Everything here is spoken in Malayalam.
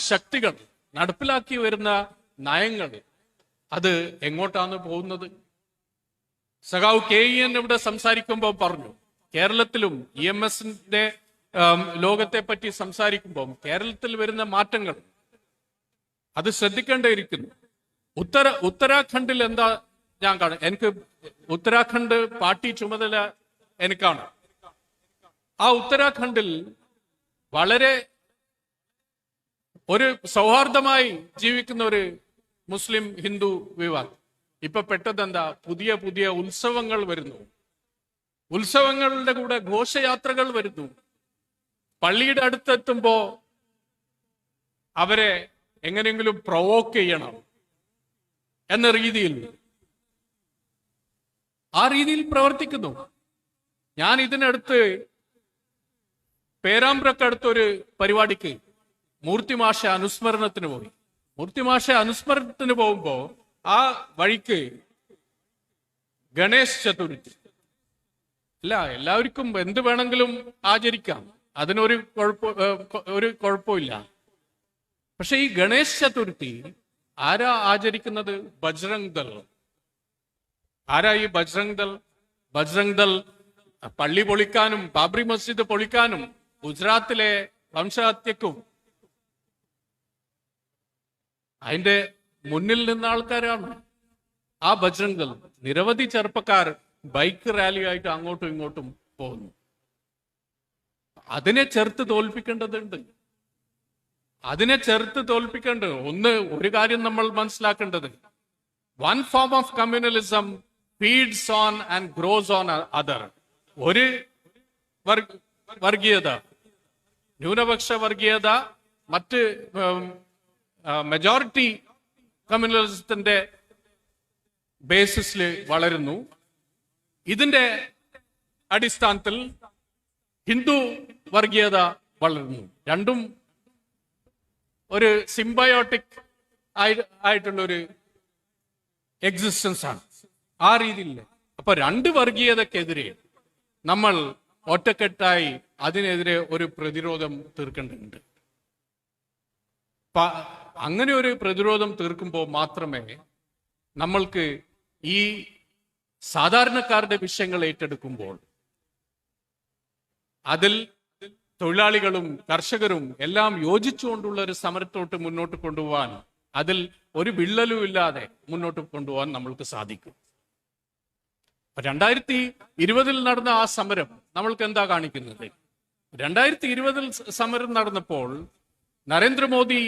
ശക്തികൾ നടപ്പിലാക്കി വരുന്ന നയങ്ങൾ അത് എങ്ങോട്ടാണ് പോകുന്നത്? സഖാവ് KEN ഇവിടെ സംസാരിക്കുമ്പോൾ പറഞ്ഞു, കേരളത്തിലും EMSന്റെ ലോകത്തെ പറ്റി സംസാരിക്കുമ്പോൾ കേരളത്തിൽ വരുന്ന മാറ്റങ്ങൾ അത് ശ്രദ്ധിക്കേണ്ടിയിരിക്കുന്നു. ഉത്തരാഖണ്ഡിൽ എന്താ ഞാൻ കാണും, എനിക്ക് ഉത്തരാഖണ്ഡ് പാർട്ടി ചുമതല എനിക്കാണ്. ആ ഉത്തരാഖണ്ഡിൽ വളരെ ഒരു സൗഹാർദ്ദമായി ജീവിക്കുന്ന ഒരു മുസ്ലിം ഹിന്ദു വിവാദം ഇപ്പൊ പെട്ടതെന്താ, പുതിയ പുതിയ ഉത്സവങ്ങൾ വരുന്നു. ഉത്സവങ്ങളുടെ കൂടെ ഘോഷയാത്രകൾ വരുന്നു. പള്ളിയുടെ അടുത്തെത്തുമ്പോ അവരെ എങ്ങനെയെങ്കിലും പ്രൊവോക്ക് ചെയ്യണം എന്ന രീതിയിൽ ആ രീതിയിൽ പ്രവർത്തിക്കുന്നു. ഞാൻ ഇതിനടുത്ത് പേരാമ്പ്രക്കടുത്തൊരു പരിപാടിക്ക് മൂർത്തിമാഷ അനുസ്മരണത്തിന് പോയി. മൂർത്തിമാഷ അനുസ്മരണത്തിന് പോകുമ്പോ ആ വഴിക്ക് ഗണേശ് ചതുർത്ഥി, അല്ല എല്ലാവർക്കും എന്ത് വേണമെങ്കിലും ആചരിക്കാം, അതിനൊരു കുഴപ്പമില്ല. പക്ഷെ ഈ ഗണേശ് ചതുർത്ഥി ആരാ ആചരിക്കുന്നത്? ബജ്രംഗ് ദൾ. ആരാ ഈ ബജ്രംഗ് ദൾ? ബജ്രംഗ് ദൾ പള്ളി പൊളിക്കാനും ബാബറി മസ്ജിദ് പൊളിക്കാനും ഗുജറാത്തിലെ വംശഹത്യക്കും അതിന്റെ മുന്നിൽ നിന്ന ആൾക്കാരാണ് ആ ബജ്രംഗ് ദൾ. നിരവധി ചെറുപ്പക്കാർ ബൈക്ക് റാലിയായിട്ട് അങ്ങോട്ടും ഇങ്ങോട്ടും പോകുന്നു. അതിനെ ചെറുത്ത് തോൽപ്പിക്കേണ്ടതുണ്ട്. ഒരു കാര്യം നമ്മൾ മനസ്സിലാക്കേണ്ടത്, one form of communalism feeds on and gross on other. ഒരു വർഗീയത, ന്യൂനപക്ഷ വർഗീയത മറ്റ് മെജോറിറ്റി കമ്മ്യൂണലിസത്തിന്റെ ബേസിസിൽ വളരുന്നു. ഇതിന്റെ അടിസ്ഥാനത്തിൽ ഹിന്ദു വർഗീയത വളരുന്നു. രണ്ടും ഒരു സിംബയോട്ടിക് ആയിട്ടുള്ള ഒരു എക്സിസ്റ്റൻസ് ആണ്. ആ രീതിയിൽ അപ്പൊ രണ്ട് വർഗീയതക്കെതിരെ നമ്മൾ ഒറ്റക്കെട്ടായി അതിനെതിരെ ഒരു പ്രതിരോധം തീർക്കേണ്ടതുണ്ട്. അങ്ങനെ ഒരു പ്രതിരോധം തീർക്കുമ്പോൾ മാത്രമേ നമ്മൾക്ക് ഈ സാധാരണക്കാരുടെ വിഷയങ്ങൾ ഏറ്റെടുക്കുമ്പോൾ അതിൽ തൊഴിലാളികളും കർഷകരും എല്ലാം യോജിച്ചുകൊണ്ടുള്ള ഒരു സമരത്തോട്ട് മുന്നോട്ട് കൊണ്ടുപോകാൻ, അതിൽ ഒരു വിള്ളലും ഇല്ലാതെ മുന്നോട്ട് കൊണ്ടുപോകാൻ നമ്മൾക്ക് സാധിക്കും. 2020 നടന്ന ആ സമരം നമ്മൾക്ക് എന്താ കാണിക്കുന്നത്? 2020 സമരം നടന്നപ്പോൾ നരേന്ദ്രമോദി